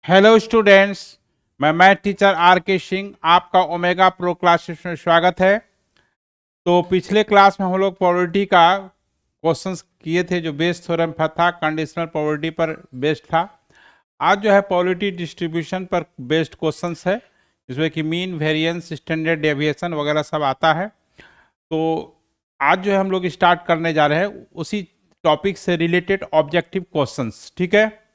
Hello students, मैं math teacher are के सिंह आपका ओमेगा प्रो क्लासेस में स्वागत है। तो पिछले क्लास में हम लोग प्रोबेबिलिटी का क्वेश्चंस किए थे जो बेस थ्योरम पर था, कंडीशनल प्रोबेबिलिटी पर बेस्ड था। आज जो है प्रोबेबिलिटी डिस्ट्रीब्यूशन पर बेस्ड क्वेश्चंस है, जिसमें कि मीन, वेरिएंस, स्टैंडर्ड डेविएशन वगैरह सब आता है। तो आज जो है हम लोग स्टार्ट करने जा रहे हैं उसी टॉपिक से रिलेटेड ऑब्जेक्टिव क्वेश्चंस। ठीक है,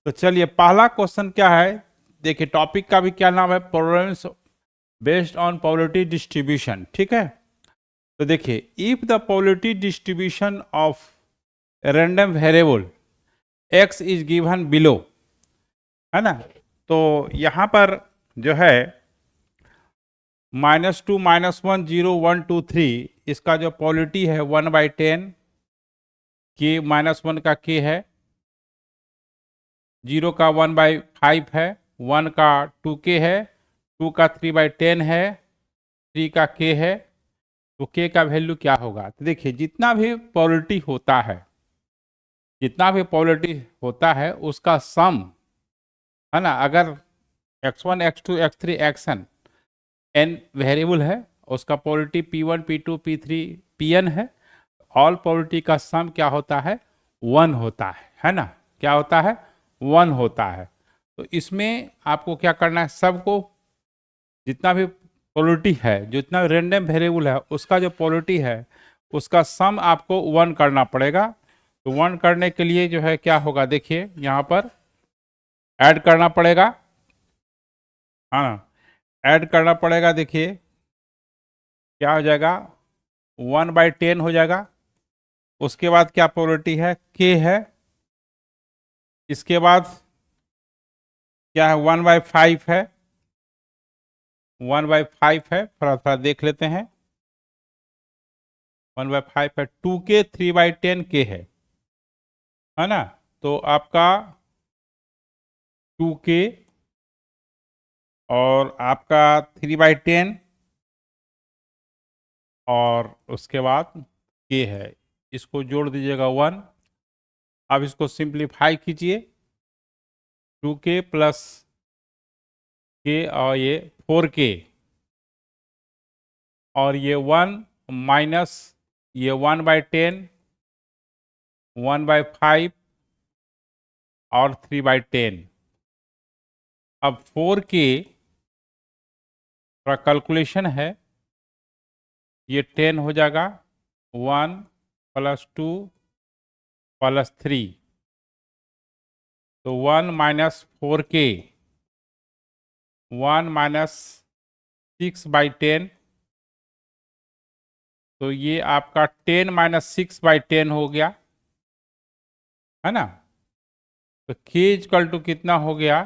तो चलिए पहला क्वेश्चन क्या है। देखिए टॉपिक का भी क्या नाम है, problems based on probability distribution. ठीक है, तो देखिए if the probability distribution of random variable x is given below, है ना। तो यहां पर जो है -2, -1, 0, 1, 2, 3 इसका जो प्रोबेबिलिटी है 1/10 के, -1 का के है, 0 का 1/5 है, 1 का 2k है, 2 का 3/10 है, 3 का k है। तो k का वैल्यू क्या होगा। तो देखिए जितना भी प्रोबेबिलिटी होता है उसका सम, है ना। अगर x1 x2 x3 xn n variable है, उसका probability p1 p2 p3 pn है, ऑल प्रोबेबिलिटी का सम क्या होता है, 1 होता है ना। क्या होता है, 1 होता है। तो इसमें आपको क्या करना है, सबको जितना भी प्रोबेबिलिटी है, जितना रैंडम वेरिएबल है उसका जो प्रोबेबिलिटी है उसका सम आपको 1 करना पड़ेगा। तो 1 करने के लिए जो है क्या होगा, देखिए यहाँ पर ऐड करना पड़ेगा, हाँ ऐड करना पड़ेगा। देखिए क्या हो जाएगा, 1/10 हो जाएगा। उसके बाद क्या प्रोबेबिलिटी है, k है। इसके बाद क्या है, 1/5 है, 1/5 है। थोड़ा थोड़ा देख लेते हैं, 1/5 है, 2k 3/10 k है ना। तो आपका 2k और आपका 3/10 और उसके बाद k है, इसको जोड़ दीजिएगा 1। अब इसको सिंप्लीफाई कीजिए, 2k प्लस k और ये 4k और ये 1 माइनस ये 1/10, 1/5 और 3/10। अब 4k का कैलकुलेशन है, ये 10 हो जाएगा, 1 + 2 + 3, तो 1 - 4k, 1 - 6/10, तो ये आपका 10 - 6/10 हो गया, है ना। तो k = कितना हो गया,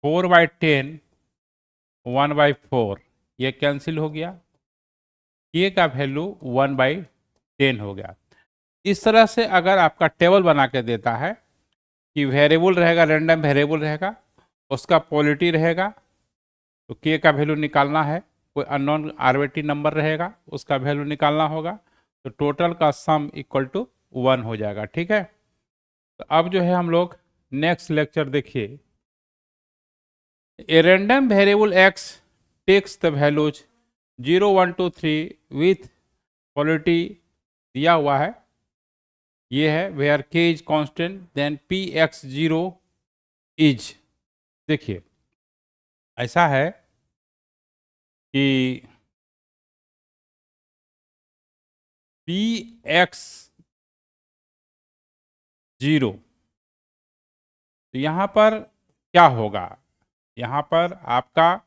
4/10, 1/4, ये कैंसिल हो गया, k का वैल्यू 1/10 हो गया। इस तरह से अगर आपका टेबल बना के देता है कि वेरिएबल रहेगा, रैंडम वेरिएबल रहेगा, उसका प्रोबेबिलिटी रहेगा, तो k का वैल्यू निकालना है, कोई अननोन आर्बिट्ररी नंबर रहेगा उसका वैल्यू निकालना होगा, तो टोटल का सम = 1 हो जाएगा। ठीक है, तो अब जो है हम लोग नेक्स्ट लेक्चर देखिए, a random variable x takes the values 0, 1, 2, 3 with probability दिया हुआ है, ये है where k is constant then px0 is. देखिए ऐसा है कि px0, तो यहाँ पर क्या होगा, यहाँ पर आपका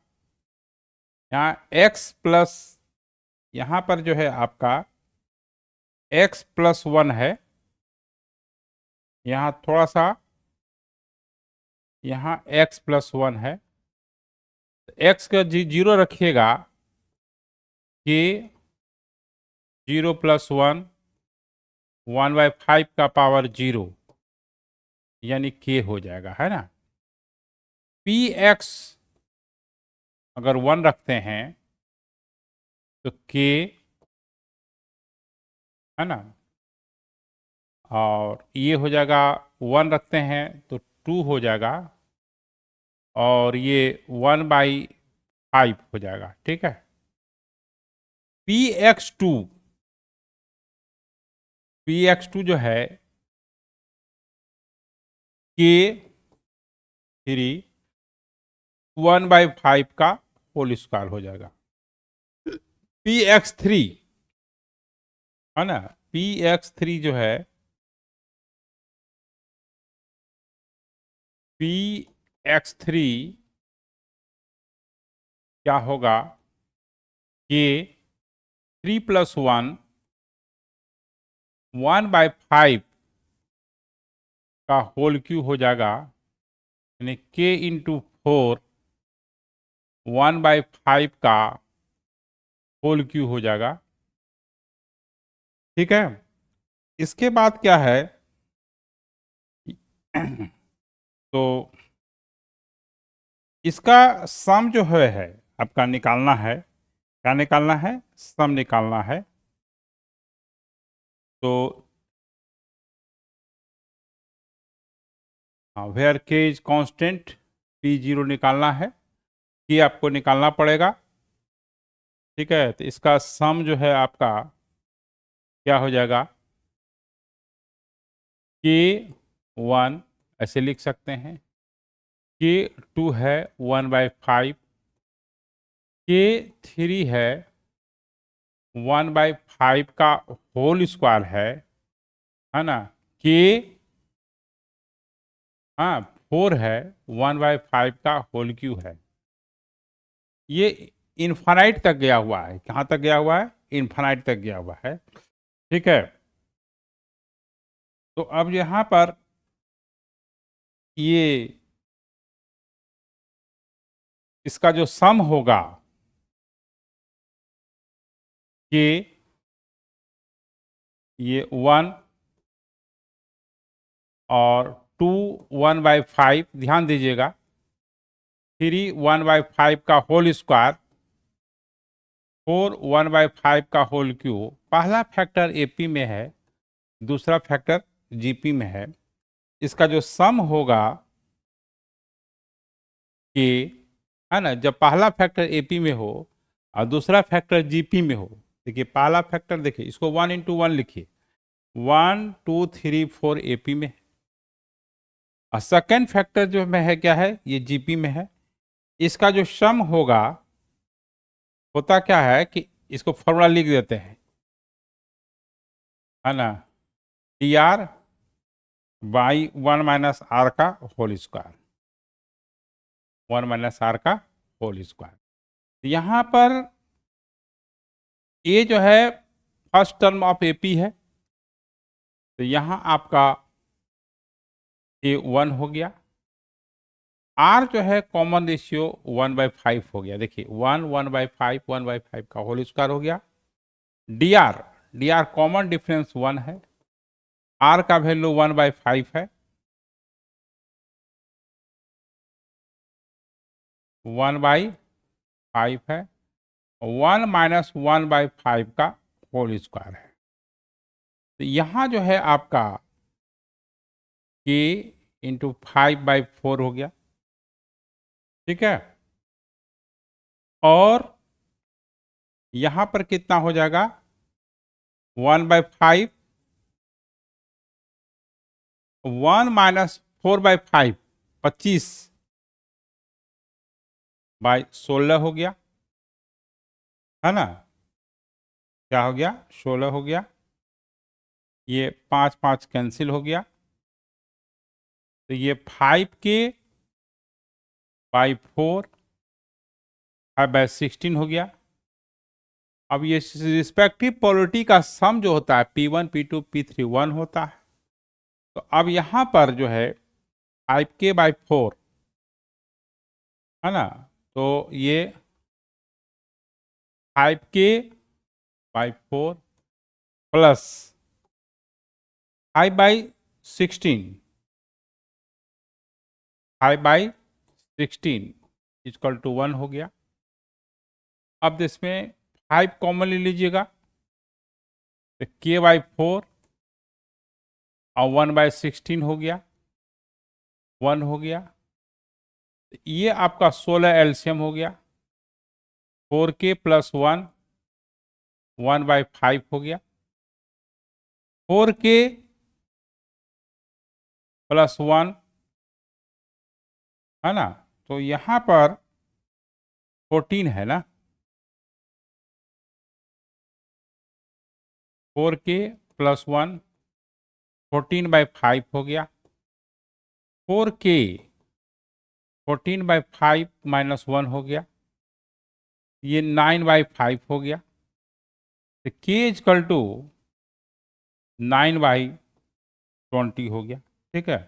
यहाँ x प्लस, यहाँ पर जो है आपका x + 1 है, यहाँ थोड़ा सा यहाँ x + 1 है, x का 0 रखिएगा, k 0 + 1 1/5 का पावर 0 यानी k हो जाएगा, है ना। px अगर 1 रखते हैं तो k, है ना, और ये हो जाएगा 1 रखते हैं तो 2 हो जाएगा, और ये 1/5 हो जाएगा, ठीक है। px2 जो है k3 1/5 का होल स्क्वायर हो जाएगा। px3 है ना, px3 जो है px3 क्या होगा कि 3+1 1/5 का होल क्यूब हो जाएगा, यानी k×4 1/5 का होल क्यूब हो जाएगा, ठीक है। इसके बाद क्या है तो इसका सम जो है आपका निकालना है। क्या निकालना है? सम निकालना है। तो वेयर के इज कांस्टेंट, p0 निकालना है, कि आपको निकालना पड़ेगा, ठीक है। तो इसका सम जो है आपका क्या हो जाएगा, k1 ऐसे लिख सकते हैं, k2 है 1/5, k3 है 1/5 का होल स्क्वायर है ना, k हाँ 4 है 1/5 का होल क्यूब है। ये इन्फानाइट तक गया हुआ है। कहाँ तक गया हुआ है? इन्फानाइट तक गया हुआ है, ठीक है। तो अब यहाँ पर ये इसका जो सम होगा कि ये 1 और 2 1/5, ध्यान दीजिएगा, 3 1/5 का होल स्क्वायर, 4 1/5 का होल क्यूब। पहला फैक्टर एपी में है, दूसरा फैक्टर जीपी में है। इसका जो सम होगा कि है ना, जब पहला फैक्टर एपी में हो और दूसरा फैक्टर जीपी में हो, देखिए पहला फैक्टर, देखिए इसको 1 × 1 लिखिए, 1 2 3 4 एपी में है, और सेकेंड फैक्टर जो में है क्या है, ये जीपी में है। इसका जो सम होगा, होता क्या है कि इसको फॉर्मूला लिख देते हैं, है ना, dr/1 - r का होल स्क्वायर, 1 - r का होल स्क्वायर। यहाँ पर ये जो है फर्स्ट टर्म ऑफ एपी है, तो यहाँ आपका A1 हो गया। R जो है कॉमन रेशियो 1/5 हो गया, देखिए 1/5 1/5 का होल स्क्वायर हो गया। dr कॉमन डिफरेंस 1 है, R का वैल्यू 1/5 है, 1/5 है, 1 - 1/5 का होल स्क्वायर है। तो यहाँ जो है आपका k×5/4 हो गया, ठीक है। और यहाँ पर कितना हो जाएगा, 1/5, 1 - 4/5 25/16 हो गया, है ना। क्या हो गया? 16 हो गया। ये 5 5 कैंसिल हो गया, तो ये 5k/4 5/16 हो गया। अब ये रिस्पेक्टिव पोलरिटी का सम जो होता है P1 P2 P3 1 होता है। तो अब यहाँ पर जो है 5k/4 है ना, तो ये 5k/4 प्लस 5/16 5/16 इक्वल टू 1 हो गया। अब इसमें 5 कॉमन ले लीजिएगा, तो k/4 और 1/16 हो गया, 1 हो गया। ये आपका 16 एलसीएम हो गया, 4k प्लस 1 1/5 हो गया, 4k प्लस 1, है ना। तो यहां पर 14 है ना, 4k प्लस 1 14/5 हो गया, 4k 14/5 माइनस 1 हो गया, ये 9/5 हो गया। तो k इजकल टू 9/20 हो गया। ठीक है,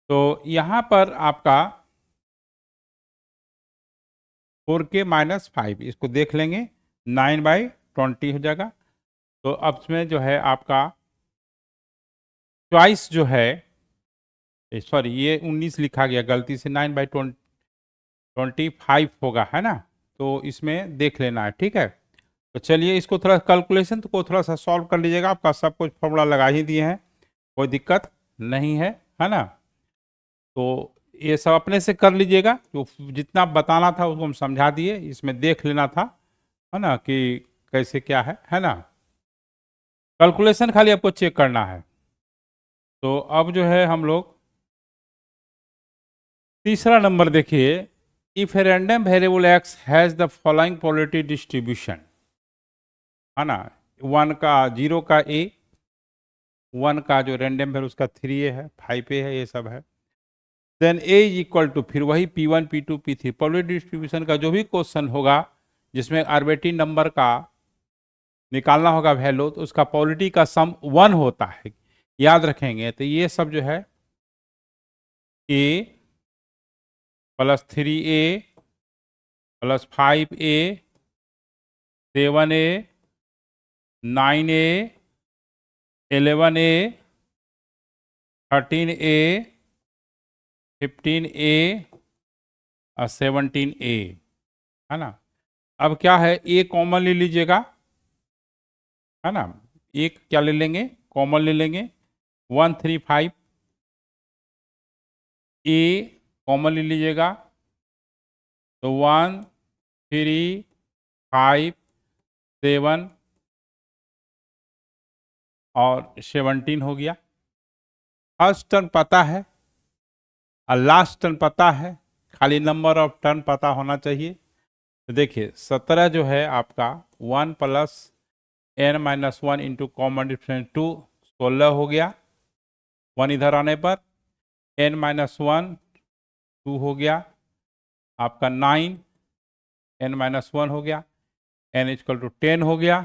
तो यहां पर आपका 4k माइनस 5 इसको देख लेंगे, 9/20 हो जाएगा। तो अब इसमें जो है आपका चॉइस जो है, सॉरी ये 19 लिखा गया गलती से, 9/25 होगा, है ना। तो इसमें देख लेना है, ठीक है। तो चलिए इसको थोड़ा कैलकुलेशन को थोड़ा सा सॉल्व कर लीजिएगा, आपका सब कुछ फॉर्मूला लगा ही दिए हैं, कोई दिक्कत नहीं है ना। तो ये सब अपने से कर लीजिएगा, जो जितना बताना था उसको हम समझा दिए, इसमें देख लेना था, है ना, कि कैसे क्या है ना। कैलकुलेशन खाली आपको चेक करना है। तो अब जो है हम लोग तीसरा नंबर देखिए, if A random variable x has the following probability distribution, है ना। 1 का 0 का ए, 1 का जो रैंडम है उसका 3a है, 5a है, ये सब है। Then a is equal to, फिर वही P1 P2 P3 probability distribution का जो भी क्वेश्चन होगा जिसमें आर्बिट्ररी नंबर का निकालना होगा वैल्यू, तो उसका प्रोबेबिलिटी का सम 1 होता है, याद रखेंगे। तो ये सब जो है a plus 3a plus 5a 7a 9a 11a 13a 15a और 17a, है ना। अब क्या है, ए कॉमन ले लीजिएगा, है ना। एक क्या ले लेंगे, कॉमन ले लेंगे, 1 3 5, ए कॉमन ले लीजिएगा, तो 1 3 5 7 और 17 हो गया। फर्स्ट टर्म पता है और लास्ट टर्म पता है, खाली नंबर ऑफ टर्म पता होना चाहिए। तो देखिए 17 जो है आपका 1 plus n-1 into common difference 2, 16 हो गया। 1 इधर आने पर n-1 2 हो गया, आपका 9 n-1 हो गया, n इक्वल टू 10 हो गया,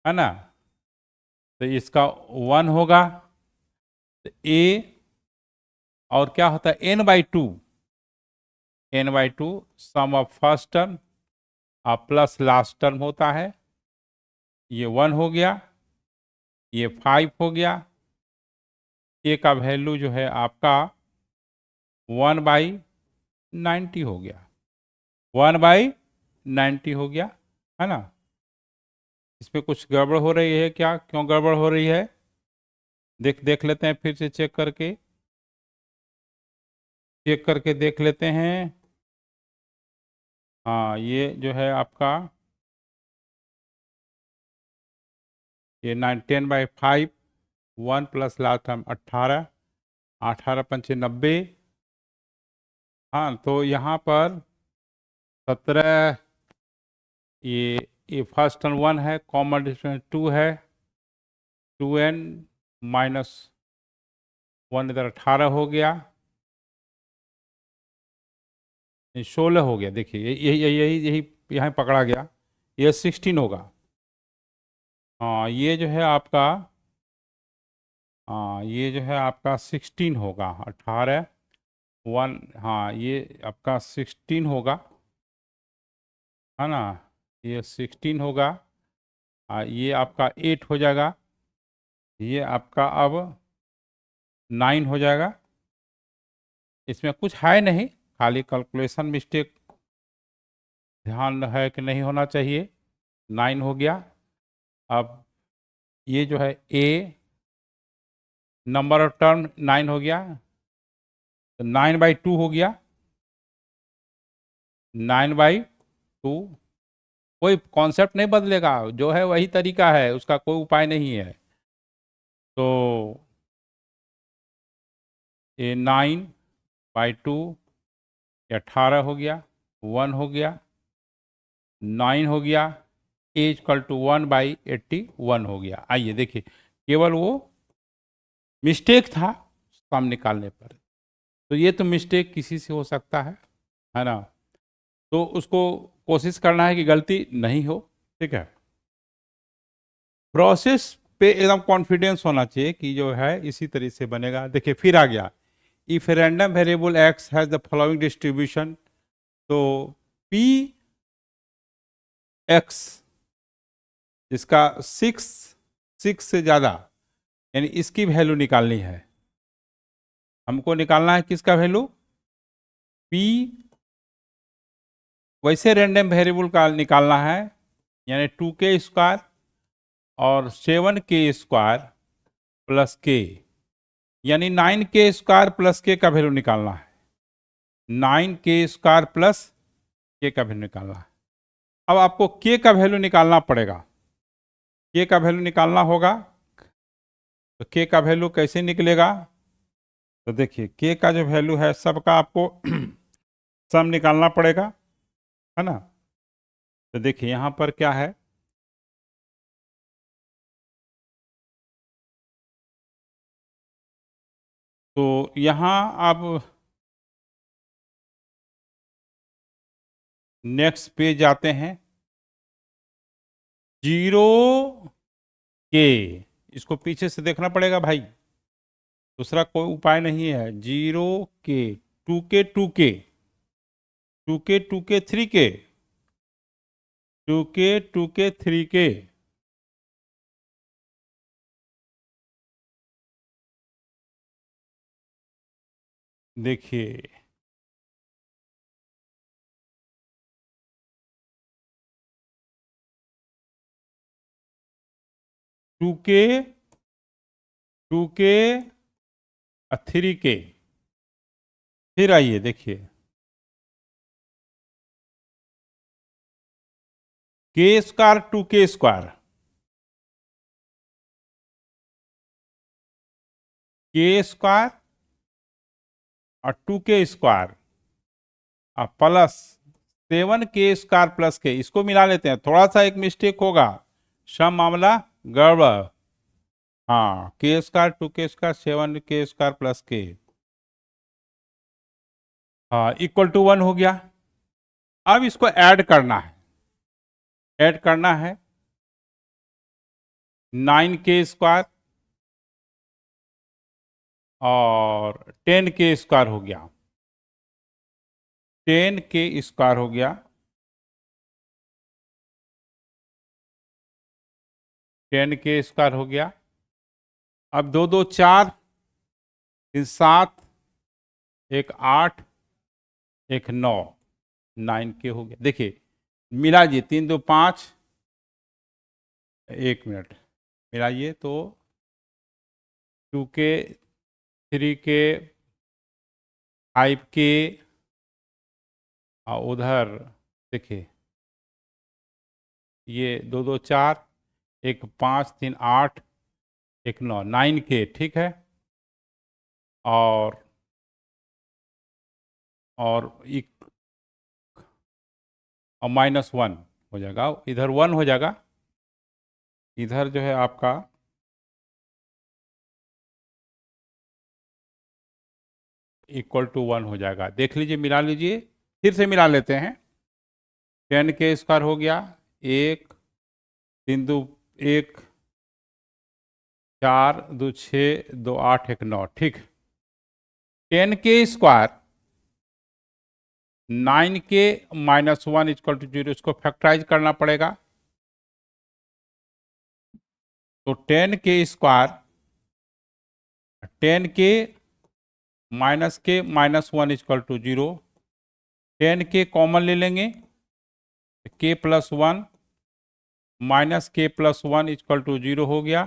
है ना। तो इसका 1 होगा, तो a और क्या होता है n/2, n/2 sum of first term और प्लस लास्ट टर्म होता है। ये 1 हो गया, ये 5 हो गया, ए का वैल्यू जो है आपका 1/90 हो गया, 1/90 हो गया, है ना। इसमें कुछ गड़बड़ हो रही है क्या, क्यों गड़बड़ हो रही है, देख लेते हैं, फिर से चेक करके देख लेते हैं। हाँ ये जो है आपका ये 10/5, 1 प्लस लास्ट टर्म 18, 18 पंचे 90। हाँ तो यहाँ पर 17, ये फर्स्ट टर्म 1 है, कॉमन डिफरेंस 2 है, 2n-1 इधर 18 हो गया, 16 हो गया। देखिए यही यही यही यही यहाँ पकड़ा गया, ये 16 होगा। हाँ ये जो है आपका, हाँ ये जो है आपका 16 होगा, 18 1, हाँ ये आपका 16 होगा, है ना। ये 16 होगा, ये आपका 8 हो जाएगा, ये आपका अब 9 हो जाएगा। इसमें कुछ है नहीं, खाली कैलकुलेशन मिस्टेक ध्यान है कि नहीं होना चाहिए। 9 हो गया। अब ये जो है ए नंबर ऑफ टर्म 9 हो गया, तो 9/2 हो गया, 9/2, कोई कॉन्सेप्ट नहीं बदलेगा, जो है वही तरीका है, उसका कोई उपाय नहीं है। तो ये 9/2 18 हो गया, 1 हो गया, 9 हो गया, ए इक्वल टू 1/81 हो गया। आइए देखिए, केवल वो मिस्टेक था सम निकालने पर, तो ये तो मिस्टेक किसी से हो सकता है ना, तो उसको कोशिश करना है कि गलती नहीं हो, ठीक है। प्रोसेस पे एकदम कॉन्फिडेंस होना चाहिए कि जो है इसी तरह से बनेगा। देखिए फिर आ गया, if random variable x has the following distribution, तो पी एक्स इसका 6 से ज़्यादा, यानी इसकी वैल्यू निकालनी है हमको। निकालना है किसका वैल्यू? पी, वैसे रैंडम वेरिएबल का निकालना है, यानी 2k² और 7k² प्लस के, यानी 9k² प्लस के का वैल्यू निकालना है। 9k² प्लस के का वैल्यू निकालना है। अब आपको के का वैल्यू निकालना पड़ेगा, के का वैल्यू निकालना होगा। तो के का वैल्यू कैसे निकलेगा? तो देखिए के का जो वैल्यू है सबका आपको सम निकालना पड़ेगा, है ना। तो देखिए यहां पर क्या है, तो यहां आप नेक्स्ट पेज जाते हैं, 0k, इसको पीछे से देखना पड़ेगा भाई, दूसरा कोई उपाय नहीं है। 0k, 2k 2k, 2k 2k 3k, 2k 2k 3k, देखिए 2k 2k 3k, फिर आइए देखिए k² 2k², k² और 2k² और प्लस 7k² प्लस के, इसको मिला लेते हैं, थोड़ा सा एक मिस्टेक होगा, सब मामला गड़बड़। हाँ, k² 2k² 7k² प्लस के, हाँ इक्वल टू 1 हो गया। अब इसको ऐड करना है, ऐड करना है 9k² और 10k² हो गया, 10k² हो गया, 10k² हो गया। अब 2 2 4, 3 7, 1 8, 1 9, 9k हो गया। देखिए मिलाइए, 3 2 5, 1 मिनट मिलाइए, तो 2k 3k 5k, और उधर देखिए ये 2 2 4, 1 5 3 8, 1 9, 9k, ठीक है। और और -1 हो जाएगा, इधर 1 हो जाएगा, इधर जो है आपका =1 हो जाएगा। देख लीजिए, मिला लीजिए, फिर से मिला लेते हैं। 10k² हो गया, 1 3 2 1, 4 2 6 2 8 1 9, ठीक। 10k², 9k -1 = 0, इसको फैक्टराइज करना पड़ेगा। तो 10k², 10k -k -1 = 0, 10k common ले लेंगे, k + 1 -k + 1 = 0 हो गया,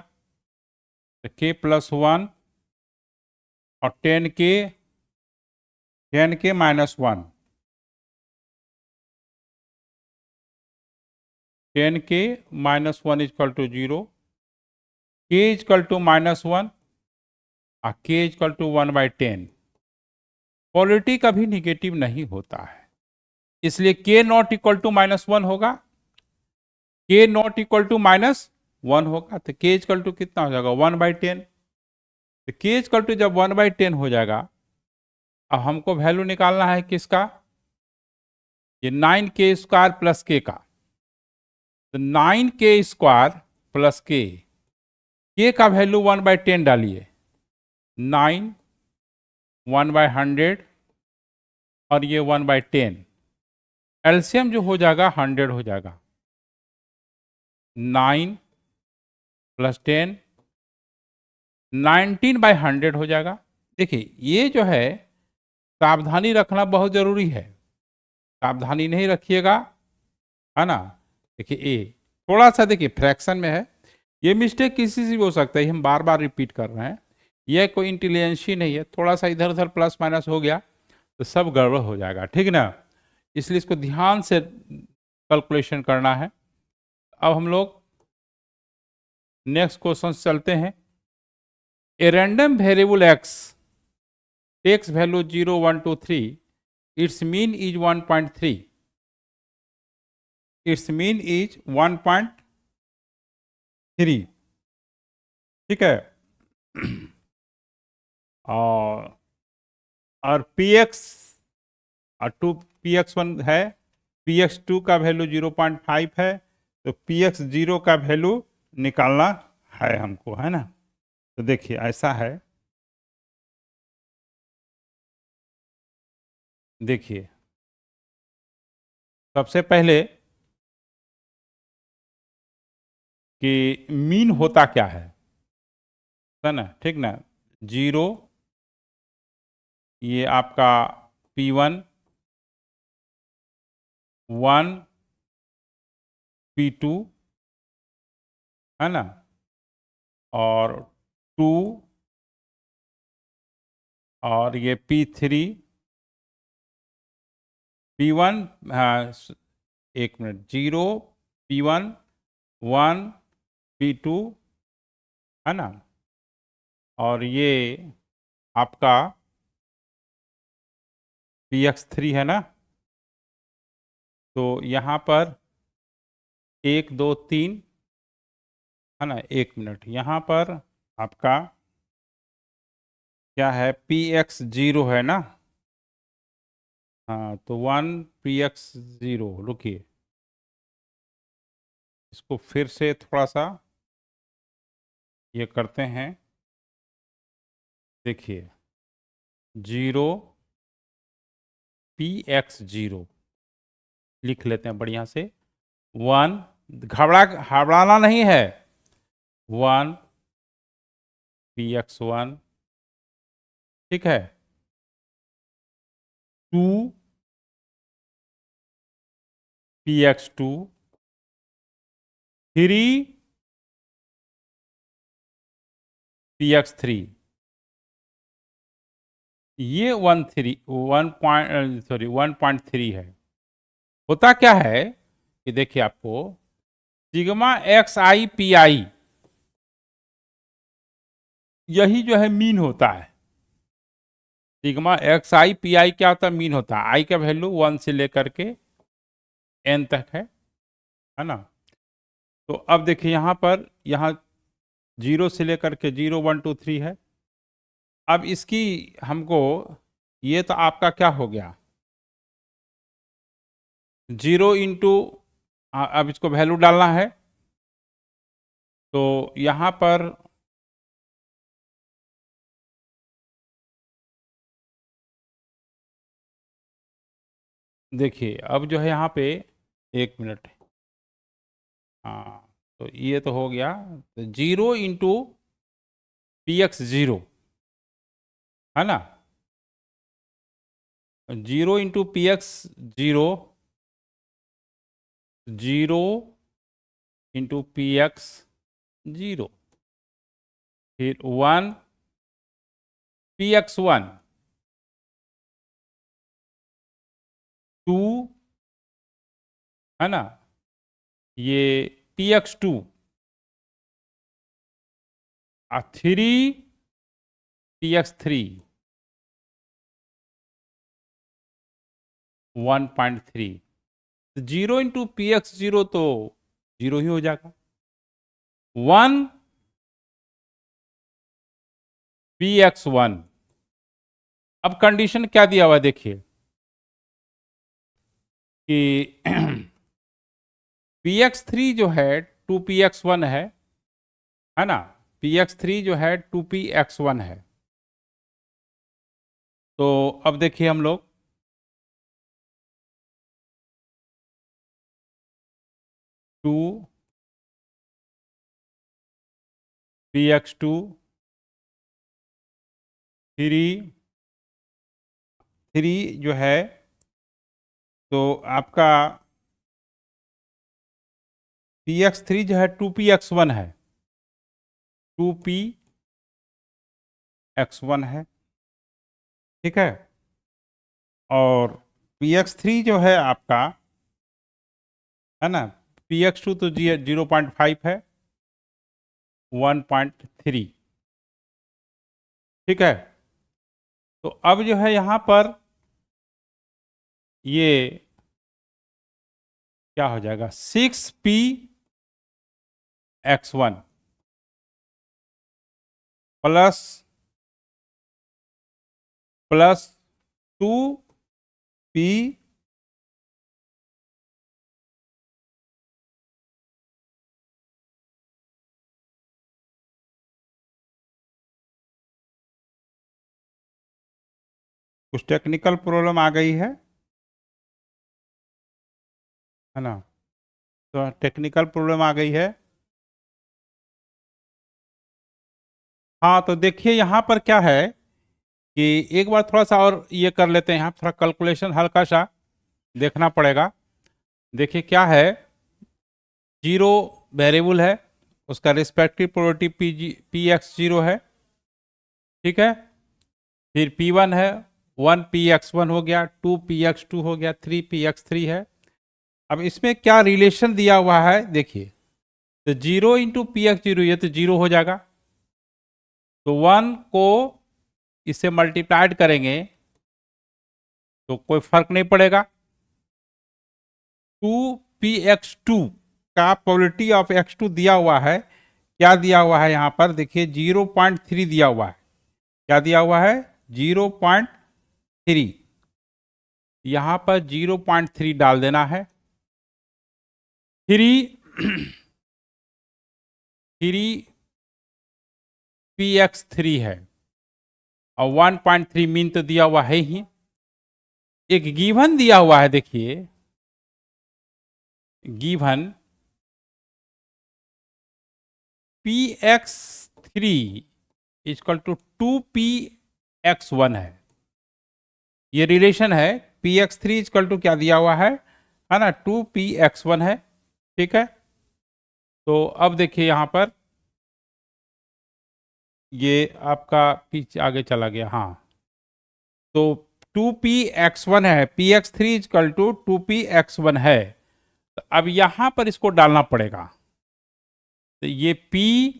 तो k + 1 और 10k -1, 10k minus 1 is equal to 0, k is equal to minus 1 और k इजकल टू 1/10। पॉलिटी कभी निगेटिव नहीं होता है, इसलिए k नॉट इक्वल टू -1 होगा, k नॉट इक्वल टू -1 होगा, तो k इक्वल टू कितना हो जाएगा 1/10। तो k इक्वल टू जब 1/10 हो जाएगा, अब हमको वैल्यू निकालना है किसका, ये 9k² प्लस k का। तो 9k² प्लस k का वैल्यू 1/10 डालिए, 9 1/100 और ये 1/10, एलसीएम जो हो जाएगा 100 हो जाएगा। 9 प्लस 10 19/100 हो जाएगा। देखिए ये जो है सावधानी रखना बहुत जरूरी है, सावधानी नहीं रखिएगा है ना। देखिए ए थोड़ा सा देखिए फ्रैक्शन में है, ये मिस्टेक किसी से भी हो सकता है, हम बार बार रिपीट कर रहे हैं, यह कोई इंटेलिजेंसी नहीं है, थोड़ा सा इधर उधर प्लस माइनस हो गया तो सब गड़बड़ हो जाएगा, ठीक ना। इसलिए इसको ध्यान से कैलकुलेशन करना है। अब हम लोग नेक्स्ट क्वेश्चन चलते हैं। A random variable x takes value 0 1 2 3, its mean is 1.3, its mean is 1.3, ठीक है। और px और 2 px1 है, px2 का वैल्यू 0.5 है, तो px0 का वैल्यू निकालना है हमको, है ना। तो देखिए ऐसा है, देखिए सबसे पहले कि मीन होता क्या है ना, ठीक ना। 0 ये आपका P1, 1 P2 है ना, और 2 और ये P3, P1, हाँ एक मिनट, 0 P1 1 P2 है ना, और ये आपका px3 है ना। तो यहाँ पर 1 2 3 है ना, एक मिनट, यहाँ पर आपका क्या है px0 है ना, हाँ तो 1 px0, रुकिए इसको फिर से थोड़ा सा ये करते हैं। देखिए 0 px0 लिख लेते हैं बढ़िया से, 1 घबराना नहीं है, 1 px1, ठीक है, 2 px2, 3 px3, ये 1.3 है। होता क्या है कि देखिए आपको सिग्मा xi pi यही जो है मीन होता है, सिग्मा xi pi क्या होता है, मीन होता है, आई का वैल्यू 1 से लेकर के n तक है ना। तो अब देखिए यहाँ पर, यहाँ 0 से लेकर के 0 1 2 3 है। अब इसकी हमको, ये तो आपका क्या हो गया 0 इंटू, अब इसको वैल्यू डालना है, तो यहाँ पर देखिए अब जो है यहाँ पे, एक मिनट, हाँ तो ये तो हो गया, तो 0 इंटू px0 है ना, 0 इंटू px0, 0 इंटू px0, फिर 1 px1, 2 है ना, ये px2 3 px3 1.3, 0 इंटू px0 तो 0 ही हो जाएगा। 1 px1, अब कंडीशन क्या दिया हुआ है देखिए कि px3 जो है 2px1 है ना, px3 जो है 2px1 है। तो अब देखिए हम लोग 2px2 3 जो है तो आपका px3 जो है 2px1 है, 2px1 है, ठीक है। और px3 जो है आपका, है ना, px2 तो 0.5 है, 1.3, ठीक है। तो अब जो है यहां पर ये क्या हो जाएगा 6px1 प्लस 2p कुछ टेक्निकल प्रॉब्लम आ गई है ना, तो टेक्निकल प्रॉब्लम आ गई है। हाँ तो देखिए यहाँ पर क्या है कि एक बार थोड़ा सा और ये कर लेते हैं, यहाँ थोड़ा कैलकुलेशन हल्का सा देखना पड़ेगा। देखिए क्या है, 0 वेरिएबल है, उसका रिस्पेक्टिव प्रोबेबिलिटी px0 है, ठीक है। फिर p1 है, 1px1 हो गया, 2px2 हो गया, 3px3 है। अब इसमें क्या रिलेशन दिया हुआ है देखिए, तो 0 इंटू px0 ये तो 0 हो जाएगा, तो 1 को इससे मल्टीप्लाइड करेंगे तो कोई फर्क नहीं पड़ेगा। 2px2 का प्रोबेबिलिटी ऑफ x2 दिया हुआ है, क्या दिया हुआ है यहाँ पर देखिए 0.3 दिया हुआ है, क्या दिया हुआ है 0.3, यहाँ पर 0.3 डाल देना है। 3 px3 है और 1.3 मीन तो दिया हुआ है ही, एक गिवन दिया हुआ है देखिए, given px3 equal to 2px1 ये रिलेशन है। px3 इक्वल टू क्या दिया हुआ है ना, 2px1 है, ठीक है। तो अब देखिए यहां पर ये आपका पीछे आगे चला गया, हाँ तो 2px1 है, px3 इक्वल टू 2px1 है, तो अब यहां पर इसको डालना पड़ेगा। तो ये p,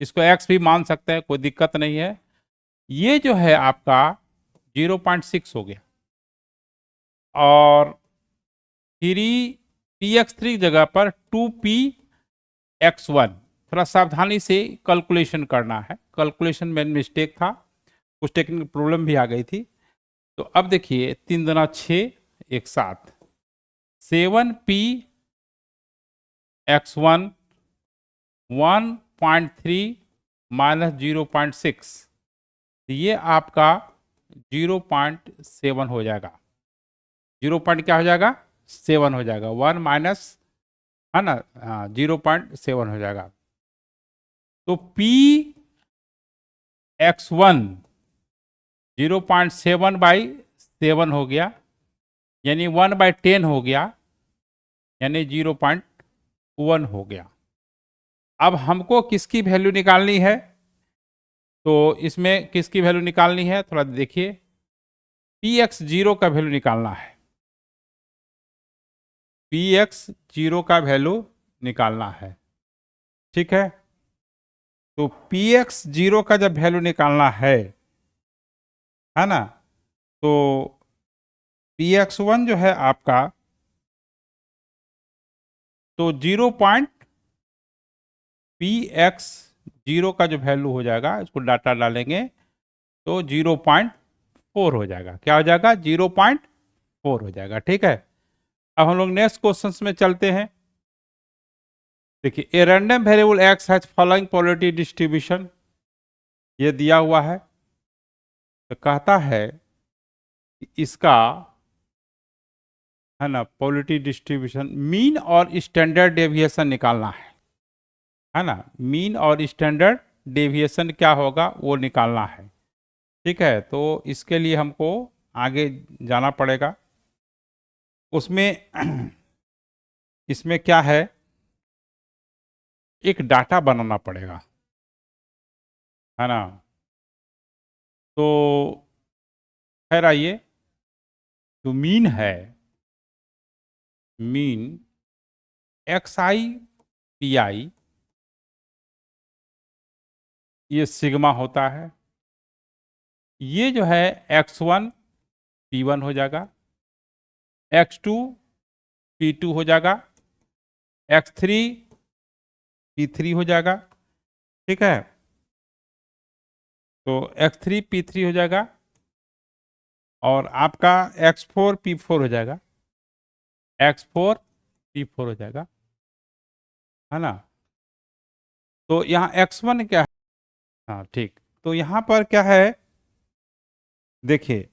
इसको x भी मान सकते हैं, कोई दिक्कत नहीं है। ये जो है आपका 0.6 हो गया, और 3px3 जगह पर 2px1, थोड़ा सावधानी से कैलकुलेशन करना है, कैलकुलेशन में मिस्टेक था, कुछ टेक्निकल प्रॉब्लम भी आ गई थी। तो अब देखिए 3 दूना 6, एक साथ 7px1 1.3 माइनस 0.6, ये आपका 0.7 हो जाएगा, 0 पॉइंट क्या हो जाएगा 7 हो जाएगा, 1 माइनस, है ना, हाँ 0.7 हो जाएगा। तो px1 0.7/7 हो गया, यानी 1/10 हो गया, यानी 0.1 हो गया। अब हमको किसकी वैल्यू निकालनी है, तो इसमें किसकी वैल्यू निकालनी है थोड़ा देखिए, px0 का वैल्यू निकालना है। पी एक्स जीरो का वैल्यू निकालना है। ठीक है, तो पी एक्स जीरो का जब वैल्यू निकालना है ना, तो पी एक्स वन जो है आपका, तो 0. पी एक्स जीरो का जो वैल्यू हो जाएगा, इसको डाटा डालेंगे तो 0.4 हो जाएगा। क्या हो जाएगा? 0.4 हो जाएगा। ठीक है, अब हम लोग नेक्स्ट क्वेश्चन में चलते हैं। देखिए, a random variable x has following probability distribution, ये दिया हुआ है। तो कहता है कि इसका, है ना, प्रोबेबिलिटी डिस्ट्रीब्यूशन मीन और स्टैंडर्ड डेविएशन निकालना है ना। मीन और स्टैंडर्ड डेविएशन क्या होगा वो निकालना है। ठीक है, तो इसके लिए हमको आगे जाना पड़ेगा। उसमें इसमें क्या है, एक डाटा बनाना पड़ेगा, है ना। तो खैर आइए, जो मीन है, mean x I P I, ये सिग्मा होता है। ये जो है एक्स वन पी वन हो जाएगा, एक्स टू पी टू हो जाएगा, एक्स थ्री पी थ्री हो जाएगा। ठीक है, तो एक्स थ्री पी थ्री हो जाएगा, और आपका एक्स फोर पी फोर हो जाएगा, एक्स फोर पी फोर हो जाएगा, है ना। तो यहाँ एक्स वन क्या है? हाँ ठीक, तो यहाँ पर क्या है, देखिए,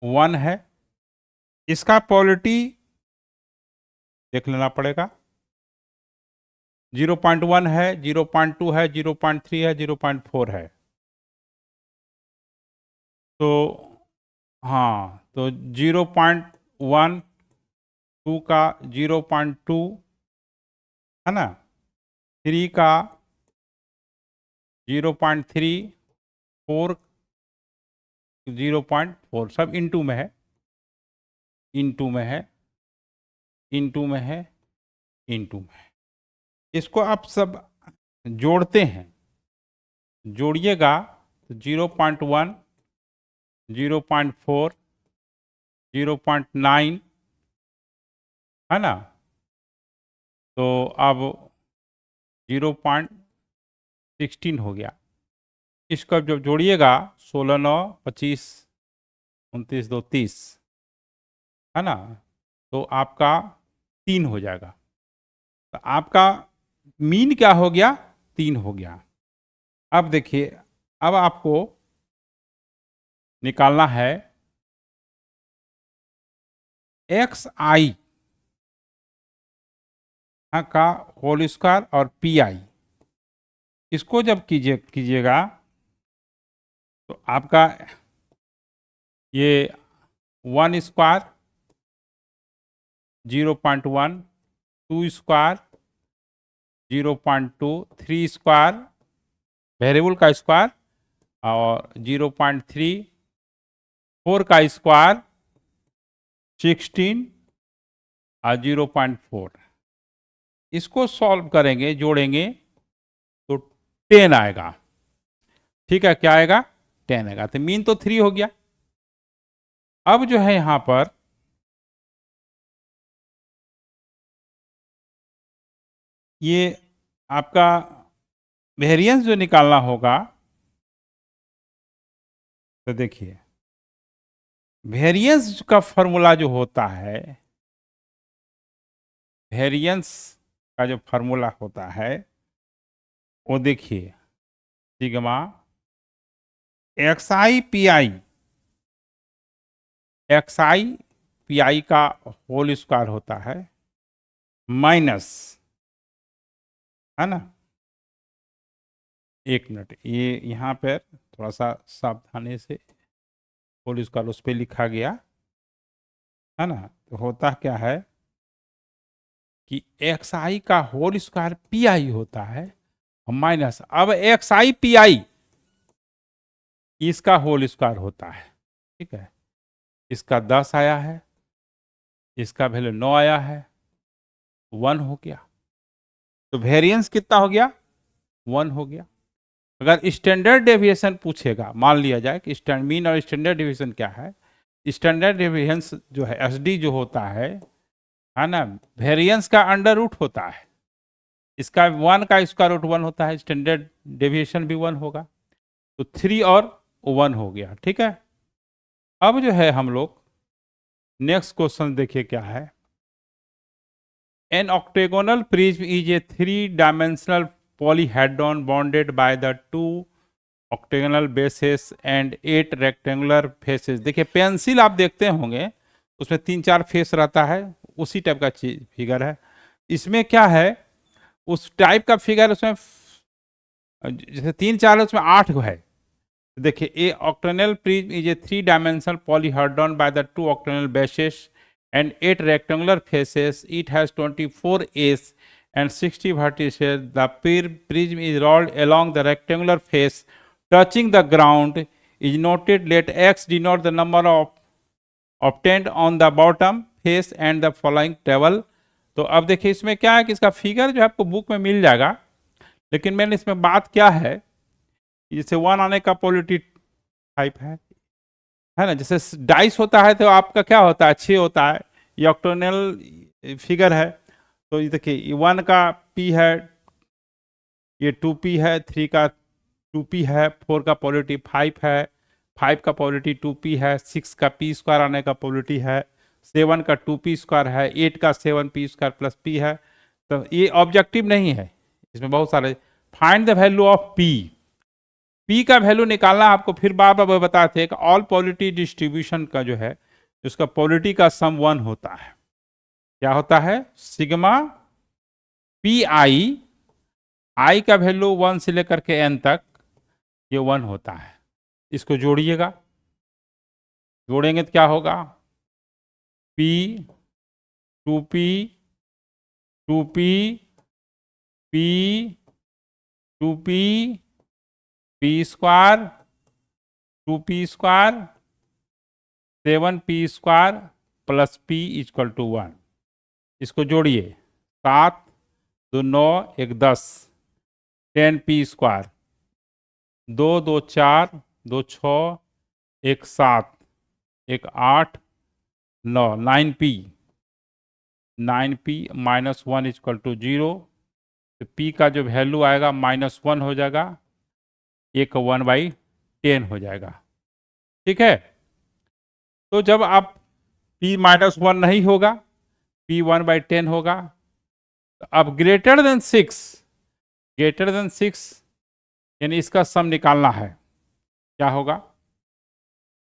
वन है, इसका प्रोबेबिलिटी देख लेना पड़ेगा। 0.1 है, 0.2 है, 0.3 है, 0.4 है। तो हाँ, तो 0.1 2 का 0.2, है ना, 3 का 0.3, 4 0.4, सब इनटू में है, इनटू में है, इनटू में है, इनटू में है। इसको आप सब जोड़ते हैं, जोड़िएगा तो 0.1, 0.4, 0.9, है ना। तो अब 0.16 हो गया। इसको जब जोड़िएगा 16 9 25 29 2 30, है ना, तो आपका 3 हो जाएगा। तो आपका मीन क्या हो गया? 3 हो गया। अब देखिए, अब आपको निकालना है एक्स आई का होल स्क्वायर और पी आई। इसको जब कीजिएगा तो आपका ये 1 स्क्वायर 0.1, 2 स्क्वायर 0.2, 3 स्क्वायर वेरिएबल का स्क्वायर, और 0.3, 4 का स्क्वायर 16, और 0.4। इसको सॉल्व करेंगे, जोड़ेंगे तो 10 आएगा। ठीक है, क्या आएगा? 10 आएगा। तो मीन तो 3 हो गया। अब जो है यहां पर ये आपका वेरिएंस जो निकालना होगा, तो देखिए, वेरिएंस का फॉर्मूला जो होता है, वेरिएंस का जो फॉर्मूला होता है वो देखिए, sigma x I P I, x I P I का होल स्क्वायर होता है, माइनस, है ना। एक मिनट, ये यहाँ पर थोड़ा सा सावधानी से होल स्क्वायर उस पर लिखा गया, है ना। तो होता क्या है कि एक्स आई का होल स्क्वायर पी आई होता है, माइनस, अब एक्स आई पी आई इसका होल स्क्वायर होता है। ठीक है, इसका 10 आया है, इसका वैल्यू 9 आया है, 1 हो गया। तो वेरिएंस कितना हो गया? 1 हो गया। अगर स्टैंडर्ड डेविएशन पूछेगा, मान लिया जाए कि स्टैंड मीन और स्टैंडर्ड डेविएशन क्या है, स्टैंडर्ड डेविएशन जो है एसडी जो होता है ना, वेरिएंस का अंडर रूट होता है। इसका 1 का स्क्वायर रूट 1 होता है, स्टैंडर्ड डेविएशन भी 1 होगा। तो 3 और 1 हो गया। ठीक है, अब जो है हम लोग नेक्स्ट क्वेश्चन देखिए क्या है। An octagonal prism is a 3 dimensional polyhedron bonded by the 2 octagonal bases and 8 rectangular faces। देखिए पेंसिल आप देखते होंगे, उसमें 3-4 फेस रहता है, उसी टाइप का चीज फिगर है। इसमें क्या है, उस टाइप का फिगर उसमें जैसे 3-4 है, उसमें 8 है। देखिए ए octagonal prism is a 3 dimensional polyhedron by the 2 octagonal bases and 8 rectangular faces. It has 24 edges and 60 vertices. The prism is rolled along the rectangular face touching the ground. Is noted, let x denote the number of obtained on the bottom face and the following table। तो अब देखिए इसमें क्या है कि इसका figure जो है आपको बुक में मिल जाएगा, लेकिन मैंने इसमें बात क्या है, जैसे 1 आने का पॉलिटी टाइप है ना, जैसे डाइस होता है तो आपका क्या होता है, 6 होता है, ये ऑक्टोनल फिगर है। तो ये देखिए 1 का पी है, ये 2p है, 3 का 2p है, 4 का पॉलिटी 5 है, 5 का पॉलिटी 2p है, 6 का p स्क्वायर आने का पॉलिटी है, 7 का 2p स्क्वायर है, 8 का 7p स्क्वायर प्लस p है। तो ये ऑब्जेक्टिव नहीं है, इसमें बहुत सारे। Find the value of p, p का वैल्यू निकालना आपको फिर बार बार बताते हैं कि ऑल पॉलिटी डिस्ट्रीब्यूशन का जो है उसका पॉलिटी का सम 1 होता है। क्या होता है, सिग्मा पी आई का वैल्यू 1 से लेकर के n तक ये 1 होता है। इसको जोड़िएगा, जोड़ेंगे तो क्या होगा, p 2p 2p p 2p p square 2p square 7p square plus p equal to 1। इसको जोड़िए, 7 2 9 1 10 10p square, 2 2 4 2 6 1 7 1 8 9 9p minus 1 equal to 0। तो p का जो वैल्यू आएगा -1 हो जाएगा, एक 1/10 हो जाएगा। ठीक है, तो जब आप p -1 नहीं होगा, p 1/10 होगा। तो अब ग्रेटर देन 6 यानी इसका सम निकालना है, क्या होगा,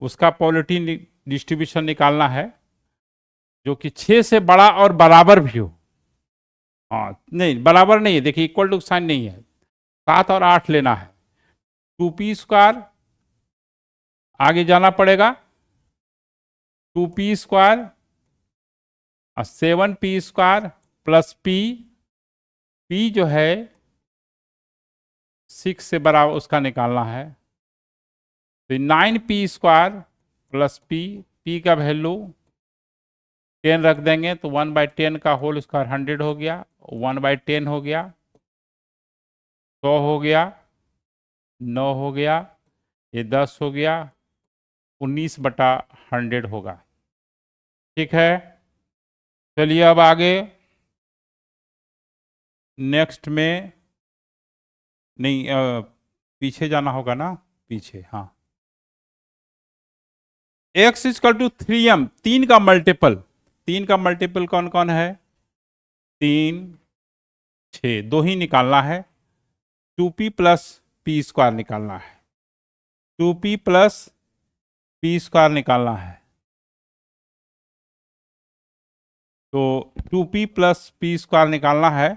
उसका पॉलिटी डिस्ट्रीब्यूशन निकालना है जो कि 6 से बड़ा और बराबर भी हो। हाँ नहीं, बराबर नहीं है, देखिए इक्वल टू साइन नहीं है, 7 और 8 लेना है। 2p स्क्वायर आगे जाना पड़ेगा, 2p स्क्वायर और 7p स्क्वायर प्लस p जो है 6 से बराबर उसका निकालना है। तो 9p स्क्वायर प्लस p का वैल्यू 10 रख देंगे तो 1/10 का होल स्क्वायर 100 हो गया, 1/10 हो गया, 100 हो गया, 9 हो गया, ये 10 हो गया, 19/100 होगा। ठीक है, चलिए अब आगे नेक्स्ट में नहीं पीछे जाना होगा ना, पीछे, हाँ। x इक्वल टू 3m, 3 का मल्टीपल कौन कौन है, 3 6, 2 ही निकालना है। 2p प्लस p स्क्वायर निकालना है, 2p प्लस p स्क्वायर निकालना है। तो 2p प्लस p स्क्वायर निकालना है,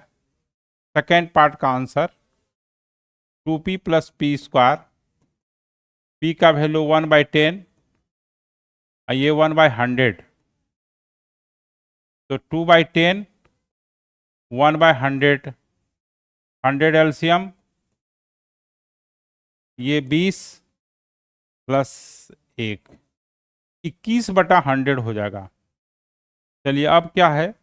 सेकेंड पार्ट का answer 2p plus p square, p का वैल्यू 1/10, ये 1/100, तो 2/10 1/100, 100 एलसीएम, ये 20 प्लस 1, 21/100 हो जाएगा। चलिए अब क्या है,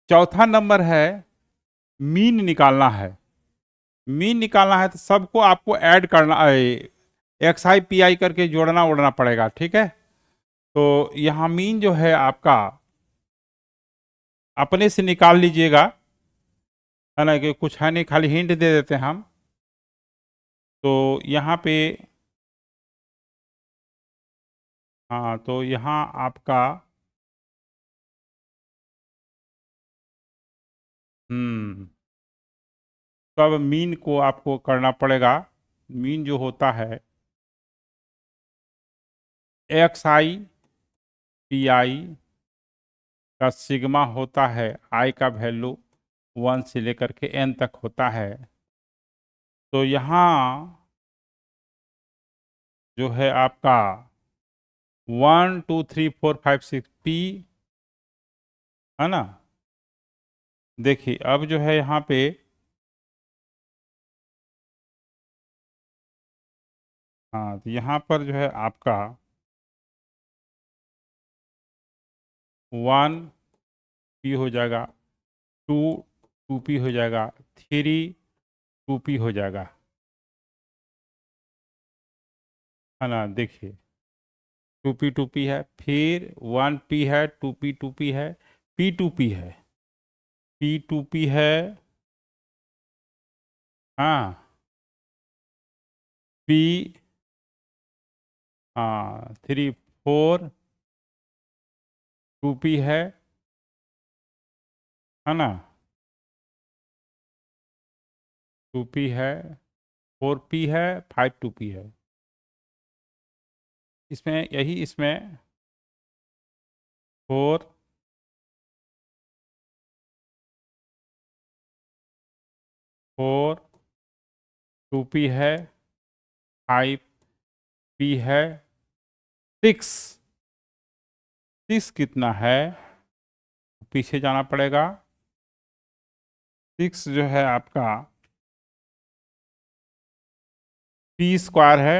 चौथा नंबर है मीन निकालना है। मीन निकालना है तो सबको आपको ऐड करना, एक्स आई पी आई करके जोड़ना उड़ना पड़ेगा, ठीक है। तो यहाँ मीन जो है आपका अपने से निकाल लीजिएगा, है ना, कि कुछ है नहीं, खाली हिंट दे देते हैं हम। तो यहाँ पे, हाँ, तो यहाँ आपका तो अब मीन को आपको करना पड़ेगा। मीन जो होता है एक्स आई पी आई का सिग्मा होता है, आई का वैल्यू 1 से लेकर के n तक होता है। तो यहाँ जो है आपका 1 2 3 4 5 6 पी, है ना। देखिए अब जो है यहाँ पे हाँ, तो यहाँ पर जो है आपका 1 पी हो जाएगा, 2 2 पी हो जाएगा, 3 2 पी हो जाएगा, है ना। देखिए 2 पी है, फिर 1 पी है, 2 पी है, P2P है, P2P है, हाँ, P, हाँ, 3 4 2P है ना, 2P है, 4P है, 5 2P है। इसमें यही इसमें 4 4 2P है, 5P है, 6 6 कितना है, पीछे जाना पड़ेगा। 6 जो है आपका P स्क्वायर है,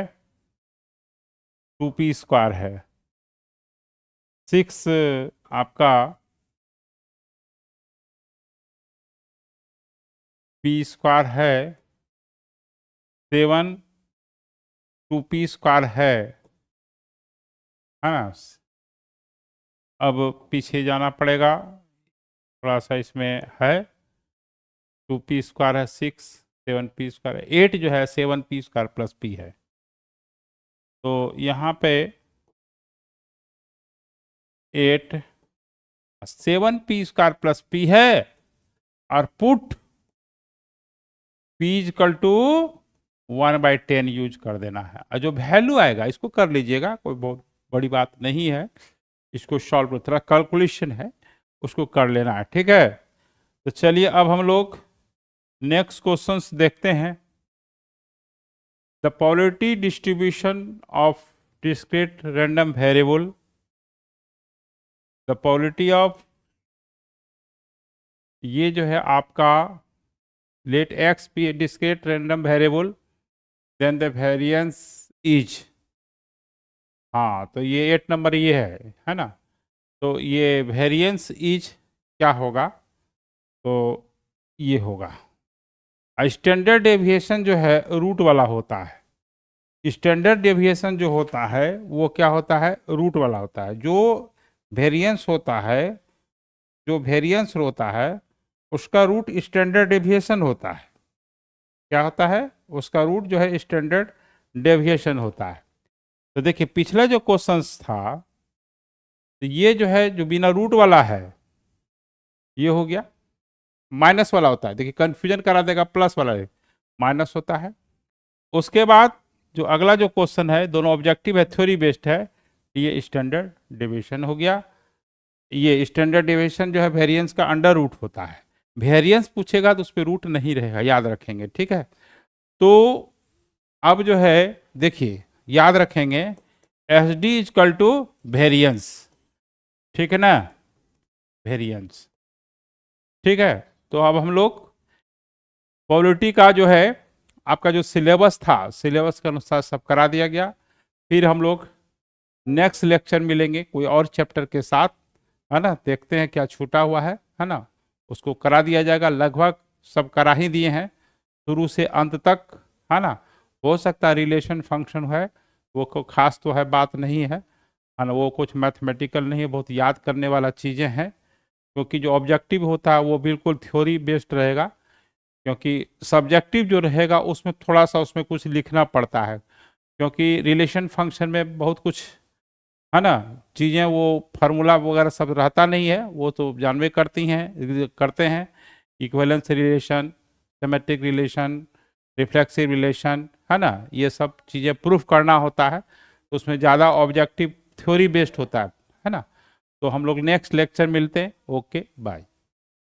2P स्क्वायर है। 6 आपका P स्क्वायर है, 7 2P स्क्वायर है ना। अब पीछे जाना पड़ेगा, थोड़ा सा इसमें है, 2P स्क्वायर है 6, 7P स्क्वायर है 8, जो है 7P स्क्वायर प्लस P है। तो यहाँ पे 8 7P स्क्वायर प्लस P है, और put P equal to 1/10 use कर देना है, और जो वैल्यू आएगा इसको कर लीजिएगा, कोई बहुत बड़ी बात नहीं है। इसको सॉल्व थोड़ा कैलकुलेशन है, उसको कर लेना है, ठीक है। तो चलिए अब हम लोग नेक्स्ट क्वेश्चंस देखते हैं। The probability distribution of discrete random variable, the probability of, ये जो है आपका let x be discrete random variable then the variance is, हाँ, तो ये 8 नंबर ये है ना। तो ये वेरिएंस इज क्या होगा, तो ये होगा स्टैंडर्ड डेविएशन जो है रूट वाला होता है। स्टैंडर्ड डेविएशन जो होता है वो क्या होता है, रूट वाला होता है। जो वेरिएंस होता है, जो वेरिएंस होता है उसका रूट स्टैंडर्ड डेविएशन होता है। क्या होता है, उसका रूट जो है स्टैंडर्ड डेविएशन होता है। तो देखिए पिछला जो क्वेश्चंस था, तो ये जो है जो बिना रूट वाला है ये हो गया, माइनस वाला होता है, देखिए कंफ्यूजन करा देगा, प्लस वाला है माइनस होता है। उसके बाद जो अगला जो क्वेश्चन है, दोनों ऑब्जेक्टिव है, थ्योरी बेस्ड है, ये स्टैंडर्ड डेविएशन हो गया। ये स्टैंडर्ड डेविएशन जो है वेरिएंस का अंडर रूट होता है। वेरिएंस पूछेगा तो उस पर रूट नहीं रहेगा, याद रखेंगे, ठीक है। तो अब जो है देखिए याद रखेंगे, S D is equal to variance, ठीक है ना, वेरियंस, ठीक है। तो अब हम लोग प्रोबेबिलिटी का जो है आपका जो सिलेबस था, सिलेबस के अनुसार सब करा दिया गया। फिर हम लोग नेक्स्ट लेक्चर मिलेंगे कोई और चैप्टर के साथ, है ना। देखते हैं क्या छूटा हुआ है ना, उसको करा दिया जाएगा। लगभग सब करा ही दिए हैं शुरू से अंत तक, है ना। हो सकता है रिलेशन फंक्शन है वो को खास तो है बात नहीं है ना, वो कुछ मैथमेटिकल नहीं है, बहुत याद करने वाला चीज़ें हैं। क्योंकि जो ऑब्जेक्टिव होता है वो बिल्कुल थ्योरी बेस्ड रहेगा, क्योंकि सब्जेक्टिव जो रहेगा उसमें थोड़ा सा उसमें कुछ लिखना पड़ता है, क्योंकि रिलेशन फंक्शन में बहुत कुछ, है ना, चीज़ें वो फार्मूला वगैरह सब रहता नहीं है, वो तो जानवे करते हैं। Equivalence relation, symmetric relation, reflexive relation, है ना, ये सब चीज़ें प्रूफ करना होता है, तो उसमें ज़्यादा ऑब्जेक्टिव थ्योरी बेस्ड होता है ना। तो हम लोग नेक्स्ट लेक्चर मिलते हैं। Okay bye.